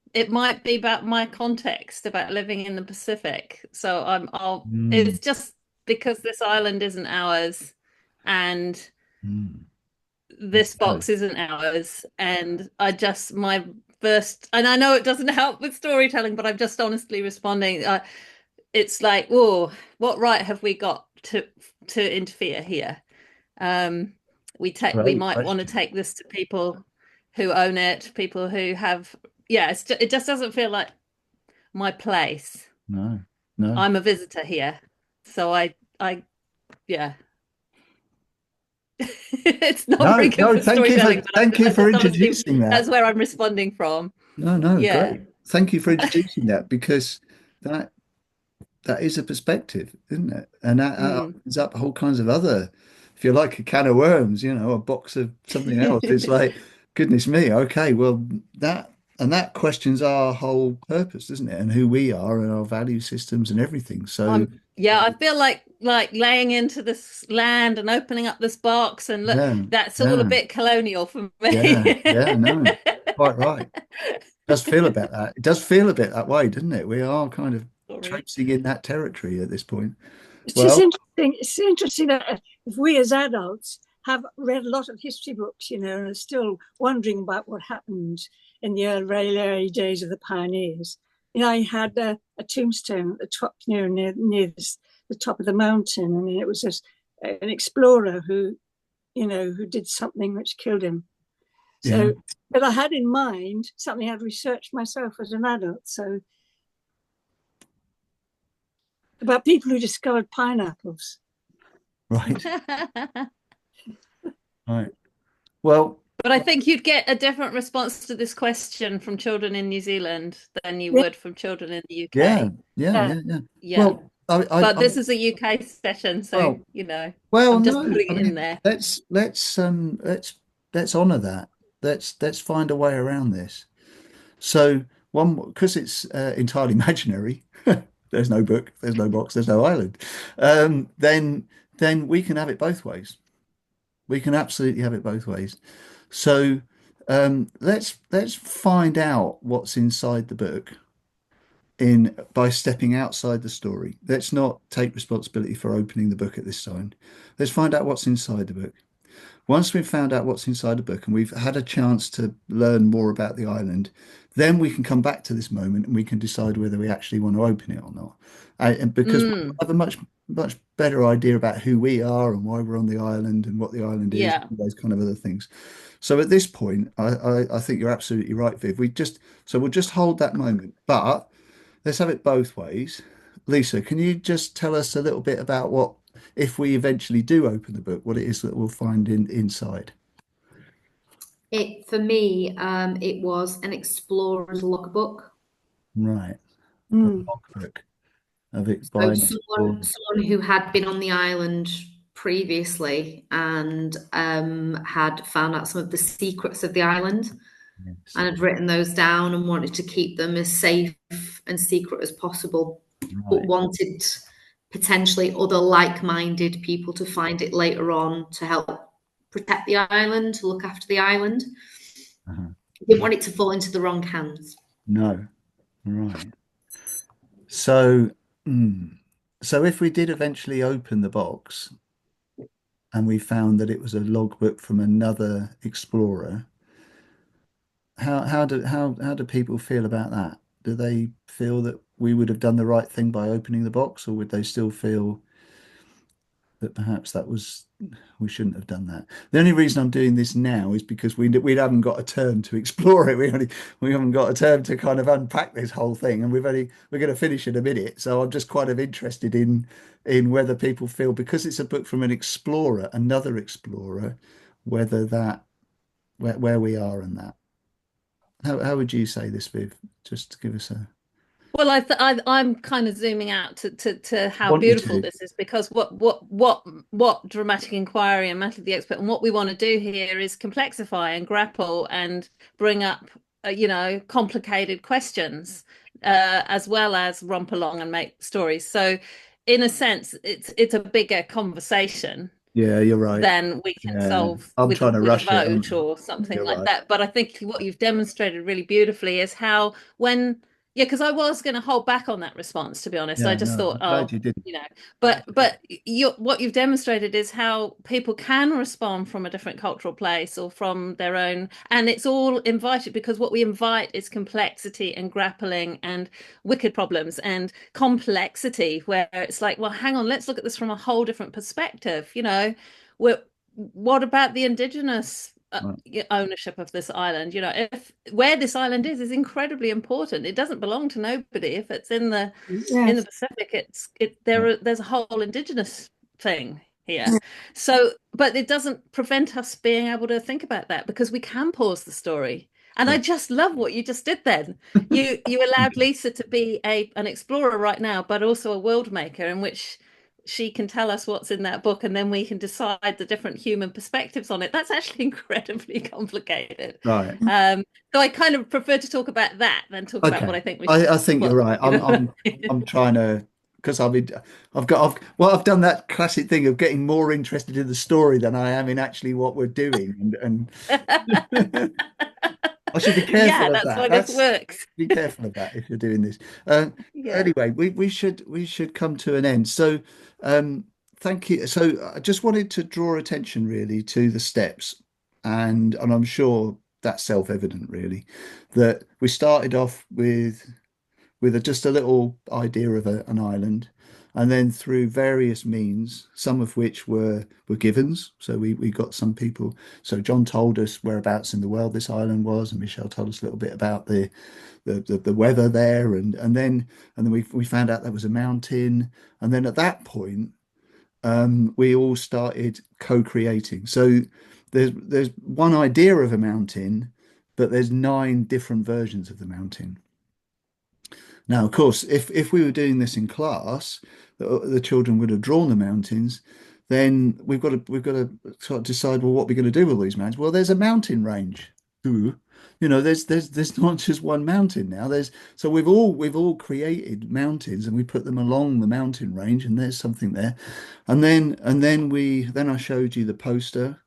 about my context about living in the Pacific. So Mm, it's just because this island isn't ours and mm. this Oh, box isn't ours, and I just my first, and I know it doesn't help with storytelling, but I'm just honestly responding. It's like, oh, what right have we got to interfere here? We Great might want to question. take this to people who own it, people who have, yeah, it just doesn't feel like my place. No, no. I'm a visitor here, so yeah. It's not No, very good no, for storytelling, but thank you I for just honestly, introducing that. that's where I'm responding from. No, no, Yeah. great. Thank you for introducing that, because that that is a perspective, isn't it? And that Mm. opens up whole kinds of other, if you like, a can of worms, a box of something else. It's like, goodness me, okay, well, that questions our whole purpose, doesn't it? And who we are and our value systems and everything. So, Yeah, I feel like laying into this land and opening up this box and look, yeah, that's all a yeah, bit colonial for yeah, me. yeah, no, quite right. Does feel about that. It does feel a bit that way, doesn't it? We are kind of Sorry. traipsing in that territory at this point. It's just Well, interesting. It's interesting that if we as adults have read a lot of history books, and are still wondering about what happened in the very early days of the pioneers. I had a tombstone at the top, near the top of the mountain, and it was just an explorer who did something which killed him. yeah, So, but I had in mind something I'd researched myself as an adult. So, about people who discovered pineapples. right, right. Well, But I think you'd get a different response to this question from children in New Zealand than you Yeah, would from children in the yeah, UK. yeah, yeah. yeah, yeah. Yeah. Well, But this is a UK session, so well, I'm just no. putting I it in mean, there. let's honor that. Let's find a way around this. So one, because it's entirely imaginary. There's no book, there's no box, there's no island. Then we can have it both ways. We can absolutely have it both ways. So let's find out what's inside the book in by stepping outside the story. Let's not take responsibility for opening the book at this time. Let's find out what's inside the book. Once we've found out what's inside the book and we've had a chance to learn more about the island, then we can come back to this moment and we can decide whether we actually want to open it or not. And because we'll Mm, have a much better idea about who we are and why we're on the island and what the island is, yeah. those kind of other things. So at this point, I think you're absolutely right, Viv. We'll just hold that moment, but let's have it both ways. Lisa, can you just tell us a little bit about what, if we eventually do open the book, what it is that we'll find inside? It for me, it was an explorer's logbook. Right. A Mm. logbook of it by So an explorer. someone who had been on the island previously and had found out some of the secrets of the island Yes. and had written those down and wanted to keep them as safe and secret as possible, but Right. wanted potentially other like-minded people to find it later on to help protect the island, to look after the island. Uh-huh. Didn't want it to fall into the wrong hands. No. Right. So, so if we did eventually open the box and we found that it was a logbook from another explorer, how do people feel about that? Do they feel that we would have done the right thing by opening the box, or would they still feel that perhaps we shouldn't have done that? The only reason I'm doing this now is because we haven't got a turn to explore it. We haven't got a turn to kind of unpack this whole thing, and we're going to finish in a minute. So I'm just kind of interested in whether people feel, because it's a book from an explorer, another explorer, whether that where we are in that. How would you say this, Viv? Just to give us a. Well, I'm kind of zooming out to how Want you beautiful to? this is, because what dramatic inquiry and Matter of the Expert and what we want to do here is complexify and grapple and bring up complicated questions, as well as romp along and make stories. So in a sense, it's a bigger conversation Yeah, you're right. than we can Yeah, solve I'm with trying to with a rush it. vote or something You're like right. that. But I think what you've demonstrated really beautifully is how when Yeah, because I was going to hold back on that response, to be honest. I Yeah, just no, thought, I'm glad oh, you didn't. you know, but what you've demonstrated is how people can respond from a different cultural place or from their own, and it's all invited because what we invite is complexity and grappling and wicked problems and complexity, where it's like, well, hang on, let's look at this from a whole different perspective. What about the indigenous Right, ownership of this island? If where this island is incredibly important. It doesn't belong to nobody. If it's in the Yes. Pacific, right. there's a whole indigenous thing here. So, but it doesn't prevent us being able to think about that because we can pause the story. And I Yeah. just love what you just did then. You allowed Lisa to be an explorer right now, but also a world maker in which she can tell us what's in that book, and then we can decide the different human perspectives on it. That's actually incredibly complicated. Right. So I kind of prefer to talk about that than talk about what Okay. I think we should. I think you're Well, right. you know what I I'm mean? trying to because I've done that classic thing of getting more interested in the story than I am in actually what we're doing, and I should be Yeah, careful of that's that. why this That's works. Be careful of that if you're doing this. Uh, Yeah. anyway, we should come to an end. So, um, thank you. So, I just wanted to draw attention really to the steps, and I'm sure that's self-evident really, that we started off with just a little idea of an island, and then through various means, some of which were givens. So we got some people. So John told us whereabouts in the world this island was, and Michelle told us a little bit about the weather there, and then we found out there was a mountain, and then at that point, we all started co-creating. So there's one idea of a mountain, but there's 9 different versions of the mountain. Now, of course, if we were doing this in class, the children would have drawn the mountains. Then we've got to sort of decide, well, what we're going to do with all these mountains. Well, there's a mountain range. Ooh. There's not just one mountain now. So we've all created mountains and we put them along the mountain range, and there's something there. And then I showed you the poster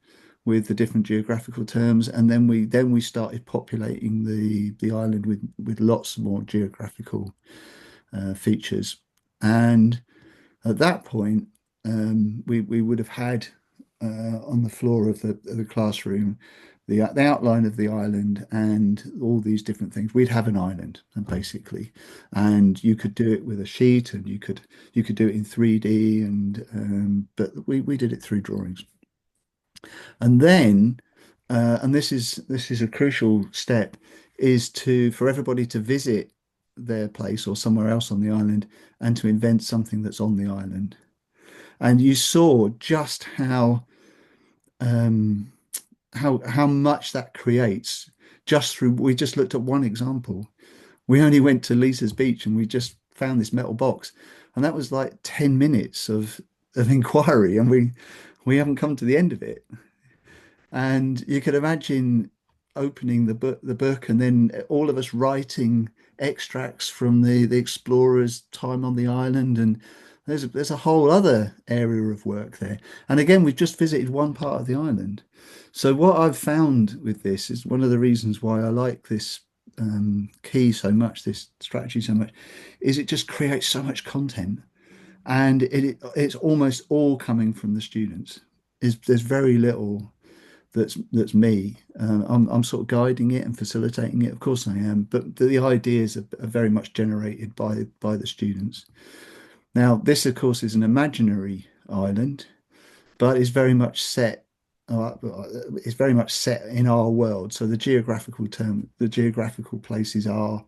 with the different geographical terms, and then we started populating the island with lots more geographical features. And at that point, we would have had on the floor of the classroom the outline of the island and all these different things. We'd have an island, and basically, and you could do it with a sheet, and you could do it in 3D, but we did it through drawings. And then, and this is a crucial step, is to for everybody to visit their place or somewhere else on the island and to invent something that's on the island. And you saw just um, how much that creates just through. We just looked at one example. We only went to Lisa's beach and we just found this metal box, and that was like 10 minutes of inquiry, and we haven't come to the end of it. And you could imagine opening the book, and then all of us writing extracts from the explorers' time on the island, and there's a whole other area of work there. And again, we've just visited one part of the island. So what I've found with this is one of the reasons why I like this key so much, this strategy so much, is it just creates so much content, and it's almost all coming from the students. There's very little that's me. I'm sort of guiding it and facilitating it. Of course I am, but the ideas are very much generated by the students. Now, this of course is an imaginary island, but uh, it's very much set in our world. So the geographical places are,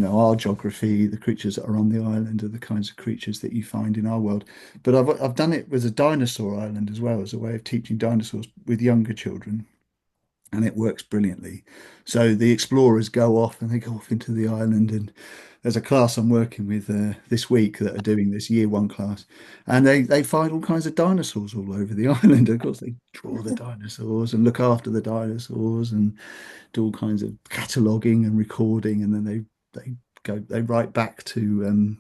our geography, the creatures that are on the island are the kinds of creatures that you find in our world. But I've done it with a dinosaur island as well as a way of teaching dinosaurs with younger children, and it works brilliantly. So the explorers go off and they go off into the island, and there's a class I'm working with this week that are doing this year 1 class, and they find all kinds of dinosaurs all over the island. Of course, they draw the dinosaurs and look after the dinosaurs and do all kinds of cataloging and recording, and then they write back to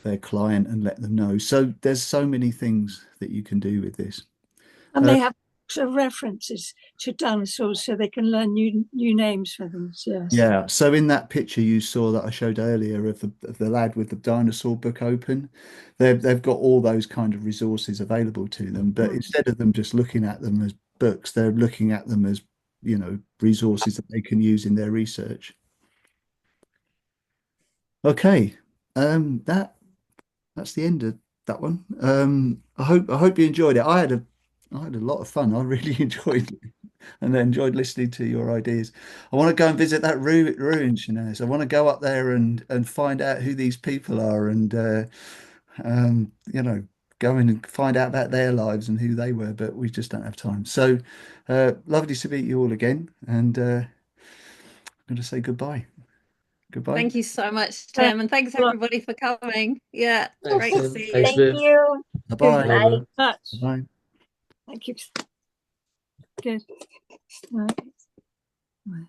their client and let them know. So there's so many things that you can do with this. And Uh, they have of references to dinosaurs so they can learn new names for them. Yes. Yeah. So in that picture you saw that I showed earlier of the lad with the dinosaur book open, they've got all those kind of resources available to them. But instead of them just looking at them as books, they're looking at them as, resources that they can use in their research. Okay. That's the end of that one. I hope you enjoyed it. I had a lot of fun. I really enjoyed it, and I enjoyed listening to your ideas. I want to go and visit that ruin, Shanaz. I want to go up there and find out who these people are, and um, you know, go in and find out about their lives and who they were. But we just don't have time. So lovely to meet you all again, and I'm going to say goodbye. Goodbye. Thank you so much, Tim, and thanks everybody for coming. Yeah, Thanks, great to Tim. see Thanks, you. Thank Viv. you. Bye-bye. Bye. Very much. Bye. Thank you. Good. Right. Right.